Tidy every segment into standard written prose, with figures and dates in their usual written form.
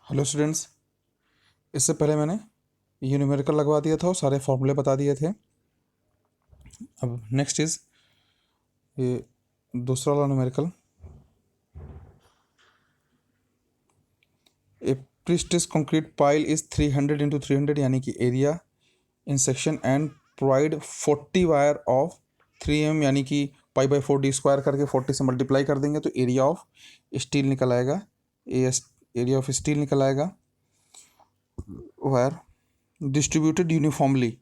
Hello students. इससे पहले मैंने ये न्यूमेरिकल लगवा दिया था और सारे फॉर्मूले बता दिए थे। अब नेक्स्ट इज़ ये दूसरा वाला numerical. A prestressed concrete pile is 300 into 300 यानी कि area in section and provide 40 wire of 3 mm यानी कि पाई बाई 4 डी स्क्वायर करके 40 से मल्टीप्लाई कर देंगे तो एरिया ऑफ स्टील निकल आएगा। एरिया ऑफ स्टील निकल आएगा। वायर डिस्ट्रीब्यूटेड यूनिफॉर्मली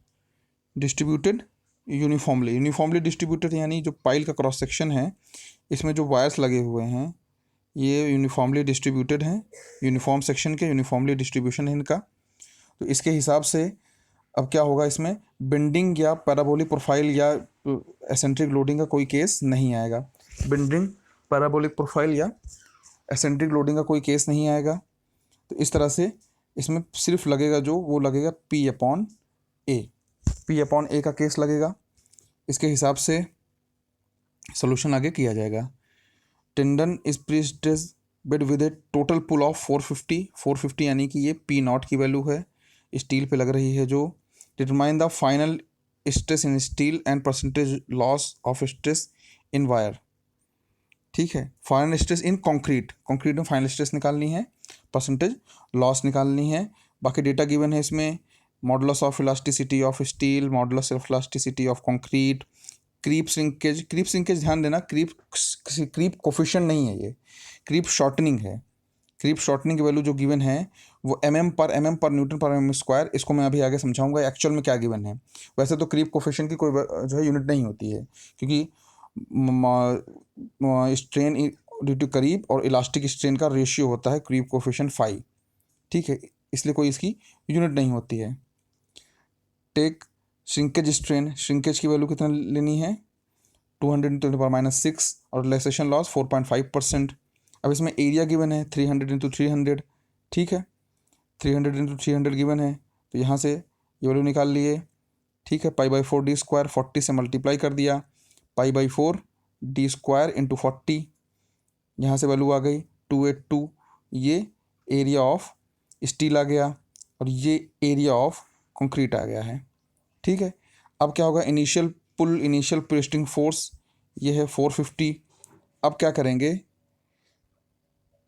डिस्ट्रीब्यूटेड यानी जो पाइल का क्रॉस सेक्शन है इसमें जो वायर्स लगे हुए हैं ये यूनिफॉर्मली डिस्ट्रीब्यूटेड हैं। यूनिफॉर्म सेक्शन के यूनिफॉर्मली डिस्ट्रीब्यूशन है इनका। तो इसके हिसाब से अब क्या होगा, इसमें बेंडिंग या पैराबोलिक प्रोफाइल या एसेंट्रिक लोडिंग का कोई केस नहीं आएगा। बेंडिंग, पैराबोलिक प्रोफाइल या एसेंट्रिक लोडिंग का कोई केस नहीं आएगा। तो इस तरह से इसमें सिर्फ लगेगा जो वो लगेगा P अपॉन ए का केस लगेगा। इसके हिसाब से सोल्यूशन आगे किया जाएगा। Tendon is prestressed bed with a total pull of 450 यानी कि ये P0 की वैल्यू है, स्टील पे लग रही है। जो determine the final stress in steel and percentage loss of stress in wire. ठीक है, फाइनल स्ट्रेस इन कंक्रीट में फाइनल स्ट्रेस निकालनी है, परसेंटेज लॉस निकालनी है। बाकी डेटा गिवन है इसमें, modulus of elasticity of steel, modulus of elasticity of concrete, creep shrinkage ध्यान देना, क्रीप कोफिशिएंट नहीं है, ये क्रीप शॉर्टनिंग है। क्रीप शॉर्टनिंग की वैल्यू जो गिवन है वो mm पर न्यूटन पर mm स्क्वायर। इसको मैं अभी आगे समझाऊंगा एक्चुअल में क्या गिवन है। वैसे तो क्रीप कोफिशिएंट की कोई जो है यूनिट नहीं होती है, क्योंकि स्ट्रेन ड्यू टू क्रीप और इलास्टिक स्ट्रेन का रेशियो होता है क्रीप कोफिशिएंट 5। ठीक है, इसलिए कोई इसकी यूनिट नहीं होती है। टेक श्रिंकेज की वैल्यू कितना लेनी है, 200 × 10⁻⁶ और रिलैक्सेशन लॉस 4.5%। अब इसमें एरिया गिवन है 300 × 300। ठीक है, 300 × 300 गिवन है, तो यहाँ से ये वैल्यू निकाल लिए। ठीक है, पाई बाई 4 डी स्क्वायर 40 से मल्टीप्लाई कर दिया, pi by 4 D square into 40, यहाँ से वैल्यू आ गई 282। ये एरिया ऑफ स्टील आ गया और ये एरिया ऑफ कंक्रीट आ गया है। ठीक है, अब क्या होगा, इनिशियल प्रेस्टिंग फोर्स ये है 450। अब क्या करेंगे,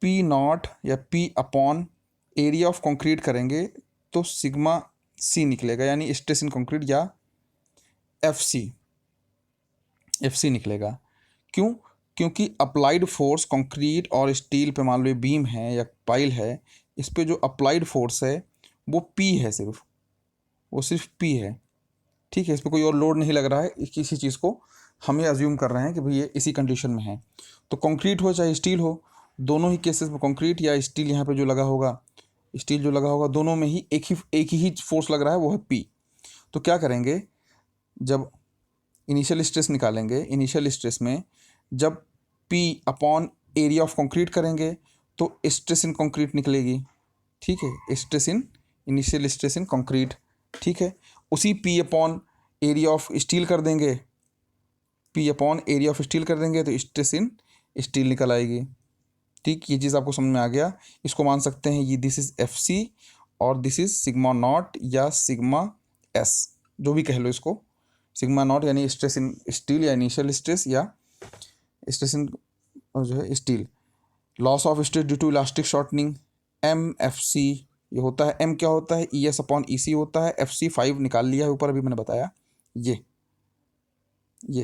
P0 या P upon area of concrete करेंगे तो सिग्मा C निकलेगा, यानी स्ट्रेस इन कंक्रीट या FC निकलेगा। क्यों? क्योंकि अप्लाइड फोर्स कंक्रीट और स्टील पे, मान लो बीम है या पाइल है, इस पे जो अप्लाइड फोर्स है वो P है, वो सिर्फ P है। ठीक है, इस पर कोई और लोड नहीं लग रहा है, किसी चीज़ को हम ये अज्यूम कर रहे हैं कि भाई ये इसी कंडीशन में है। तो कंक्रीट हो चाहे स्टील हो, दोनों ही केसेस में कंक्रीट या स्टील यहाँ पे जो लगा होगा, दोनों में ही एक ही फोर्स लग रहा है, वो है P। तो क्या करेंगे, जब इनिशियल स्ट्रेस निकालेंगे, इनिशियल स्ट्रेस में जब P upon area of concrete करेंगे तो स्ट्रेस इन कंक्रीट निकलेगी। ठीक है, इनिशियल स्ट्रेस इन कंक्रीट। ठीक है, उसी P upon area of steel कर देंगे, तो स्ट्रेस इन स्टील निकल आएगी। ठीक, ये चीज़ आपको समझ में आ गया। इसको मान सकते हैं ये दिस इज FC और दिस इज सिग्मा नॉट या सिग्मा S, जो भी कह लो इसको। सिग्मा नॉट यानी स्ट्रेस इन स्टील या इनिशियल स्ट्रेस, या स्ट्रेस इन जो है steel. Loss of stress due to elastic shortening MFC ये होता है। M क्या होता है, ES अपॉन EC होता है। FC 5 निकाल लिया है ऊपर, अभी मैंने बताया। ये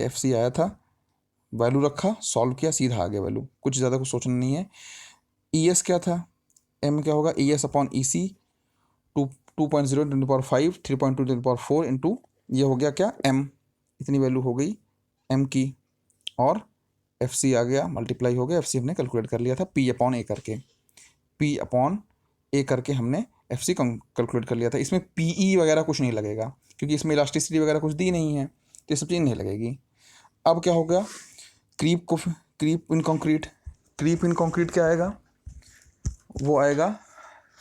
FC आया था, वैल्यू रखा, सॉल्व किया, सीधा आ गया वैल्यू, कुछ ज़्यादा कुछ सोचना नहीं है। ES क्या था, M क्या होगा, ES अपॉन EC 2.0 × 10⁵, 3.2 × 10⁴ इंटू ये हो गया क्या M, इतनी वैल्यू हो गई M की, और FC आ गया, मल्टीप्लाई हो गया। FC हमने कैलकुलेट कर लिया था P अपॉन A करके हमने FC कैलकुलेट कर लिया था। इसमें PE वगैरह कुछ नहीं लगेगा, क्योंकि इसमें इलास्टिसिटी वगैरह कुछ दी नहीं है, तो ये सब चीज़ नहीं लगेगी। अब क्या हो गया, क्रीप इन कंक्रीट क्या आएगा, वो आएगा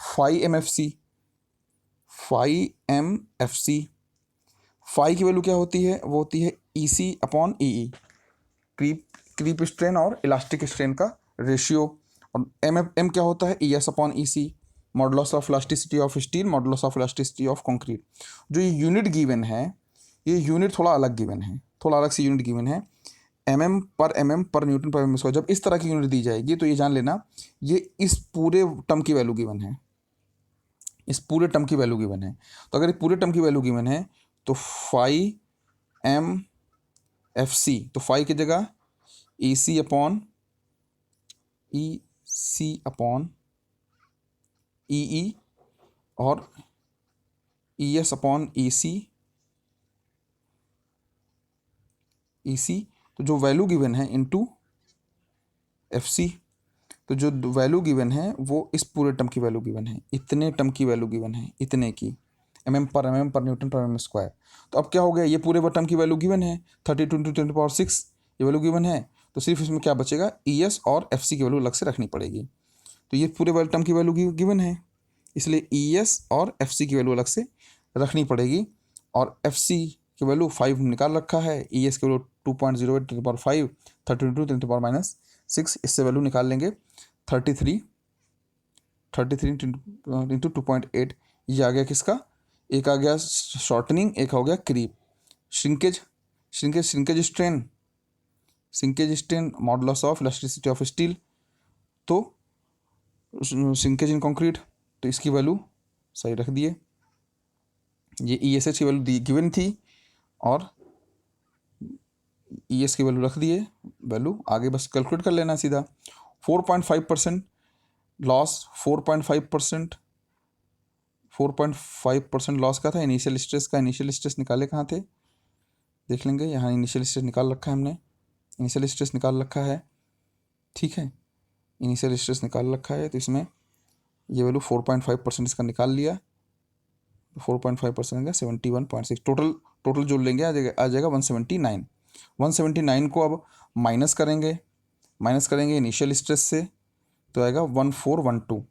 5 MFC। 5 की वैल्यू क्या होती है, वो होती है EC upon EE, creep strain और इलास्टिक स्ट्रेन का रेशियो। और M क्या होता है, ES upon EC, modulus of elasticity of steel, modulus of elasticity of concrete. जो ये यूनिट गिवन है, ये यूनिट थोड़ा अलग गिवन है, थोड़ा अलग से यूनिट गिवन है, mm पर न्यूटन पर mm²। जब इस तरह की यूनिट दी जाएगी तो ये जान लेना ये इस पूरे टर्म की वैल्यू गिवन है, इस पूरे टर्म की वैल्यू गिवन है। तो अगर इस पूरे टर्म की वैल्यू गिवन है तो फाई एम एफ सी, तो फाई की जगह ई सी अपॉन ई ई और ई एस अपॉन ई सी, तो जो वैल्यू गिवन है इनटू एफ सी, तो जो वैल्यू गिवन है वो इस पूरे टर्म की वैल्यू गिवन है, इतने टर्म की वैल्यू गिवन है, इतने की mm पर न्यूटन पर mm²। तो अब क्या हो गया, ये पूरे टर्म की वैल्यू गिवन है 32 × 10⁶, ये वैल्यू गिवन है। तो सिर्फ इसमें क्या बचेगा, ई एस और एफ सी की वैल्यू अलग से रखनी पड़ेगी। तो ये पूरे टर्म की वैल्यू गिवन है, इसलिए ई एस और एफ सी की वैल्यू अलग से रखनी पड़ेगी। और एफ सी की वैल्यू 5 निकाल रखा है, ई एस की वैल्यू 2.08 × 10⁵, 32 × 10⁻6, इससे वैल्यू निकाल लेंगे 33 इंटू 2.8। ये आ गया किसका, एक आ गया शॉर्टनिंग, एक हो गया creep. Shrinkage strain modulus of elasticity of steel, तो श्रिंकेज इन कंक्रीट, तो इसकी वैल्यू सही रख दिए। ये ई एस एच की वैल्यू गिवन थी और ई एस की वैल्यू रख दिए, वैल्यू आगे बस कैलकुलेट कर लेना सीधा। 4.5% लॉस, 4.5% लॉस का था। इनिशियल स्ट्रेस का, इनिशियल स्ट्रेस निकाले कहाँ थे, देख लेंगे, यहाँ इनिशियल स्ट्रेस निकाल रखा है हमने, इनिशियल स्ट्रेस निकाल रखा है, ठीक है, इनिशियल स्ट्रेस निकाल रखा है। तो इसमें ये वैल्यू 4.5% इसका निकाल लिया, 4.5% का 71.6, टोटल जोड़ लेंगे आ जाएगा 179। 179 को अब माइनस करेंगे इनिशियल स्ट्रेस से, तो आएगा 1412।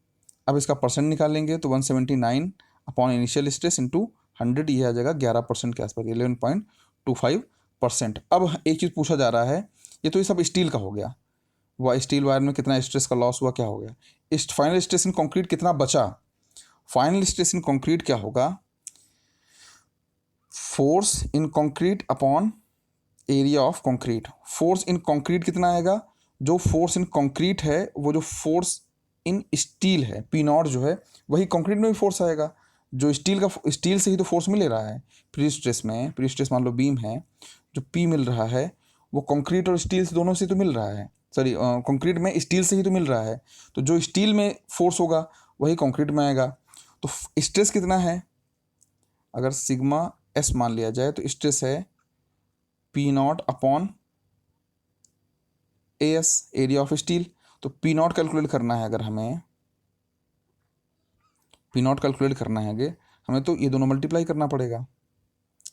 अब इसका परसेंट निकालेंगे तो 179 अपॉन इनिशियल स्ट्रेस इंटू 100, ये आ जाएगा 11% के आसपास, 11.25%। अब एक चीज़ पूछा जा रहा है, ये तो ये सब स्टील का हो गया, वह स्टील वायर में कितना स्ट्रेस का लॉस हुआ, क्या हो गया, फाइनल स्ट्रेस इन कंक्रीट कितना बचा। फाइनल स्ट्रेस इन कंक्रीट क्या होगा, force in concrete upon area of concrete. Force in concrete कितना आएगा, जो फोर्स इन कंक्रीट है वो जो फोर्स इन स्टील है, पी नॉट जो है, वही कंक्रीट में भी फोर्स आएगा। जो स्टील से ही तो फोर्स मिल रहा है प्री स्ट्रेस में, प्री स्ट्रेस मान लो बीम है, जो पी मिल रहा है वो कंक्रीट और स्टील से दोनों से तो मिल रहा है, सॉरी कंक्रीट में स्टील से ही तो मिल रहा है। तो जो स्टील में फोर्स होगा वही कंक्रीट में आएगा। तो स्ट्रेस कितना है, अगर सिग्मा एस मान लिया जाए तो स्ट्रेस है P not upon A S, area of steel. तो पी नॉट कैलकुलेट करना है, अगर हमें पी नॉट कैलकुलेट करना है आगे हमें, तो ये दोनों मल्टीप्लाई करना पड़ेगा,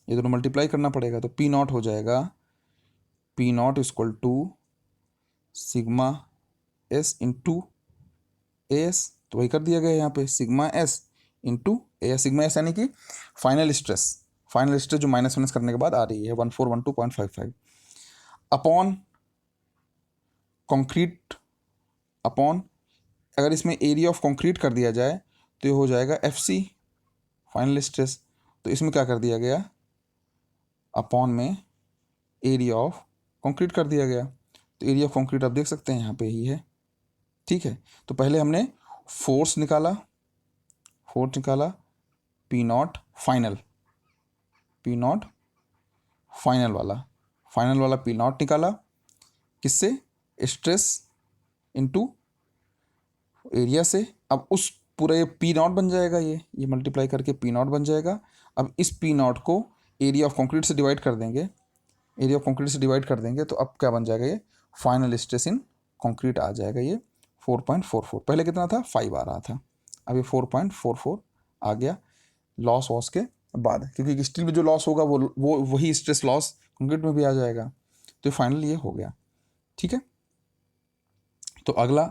ये दोनों मल्टीप्लाई करना पड़ेगा। तो पी नॉट हो जाएगा, P nought equal to sigma S into A S, तो वही कर दिया गया यहाँ पे, sigma S into A S. Sigma S यानी कि फाइनल स्ट्रेस जो माइनस करने के बाद आ रही है 1412.55 अपॉन कंक्रीट, अपॉन अगर इसमें एरिया ऑफ कंक्रीट कर दिया जाए तो ये हो जाएगा एफ सी फाइनल स्ट्रेस। तो इसमें क्या कर दिया गया, अपॉन में एरिया ऑफ कंक्रीट कर दिया गया। तो एरिया ऑफ कंक्रीट आप देख सकते हैं यहाँ पे ही है, ठीक है। तो पहले हमने फोर्स निकाला, पी नॉट फाइनल वाला पी नॉट निकाला, किससे, स्ट्रेस इनटू एरिया से। अब उस पूरा ये पी नॉट बन जाएगा, ये मल्टीप्लाई करके पी नॉट बन जाएगा। अब इस पी नॉट को एरिया ऑफ कंक्रीट से डिवाइड कर देंगे, तो अब क्या बन जाएगा, ये फाइनल स्ट्रेस इन कंक्रीट आ जाएगा, ये 4.44। पहले कितना था, 5 आ रहा था, अब ये 4.44 आ गया लॉस वॉस के बाद, क्योंकि स्टील में जो लॉस होगा वो वही स्ट्रेस लॉस कंक्रीट में भी आ जाएगा। तो फाइनल ये हो गया, ठीक है। तो अगला,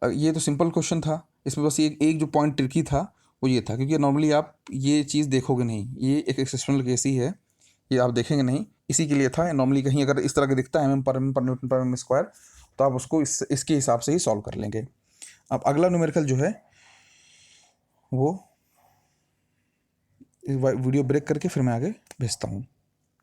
ये तो सिंपल क्वेश्चन था, इसमें बस एक जो पॉइंट ट्रिकी था वो ये था, क्योंकि नॉर्मली आप ये चीज़ देखोगे नहीं, ये एक एक्सेप्शनल केस ही है, ये आप देखेंगे नहीं, इसी के लिए था। नॉर्मली कहीं अगर इस तरह का दिखता है mm पर न्यूटन पर mm², तो आप उसको इसके हिसाब से ही सॉल्व कर लेंगे। अब अगला न्यूमेरिकल जो है वो वीडियो ब्रेक करके फिर मैं आगे भेजता हूँ।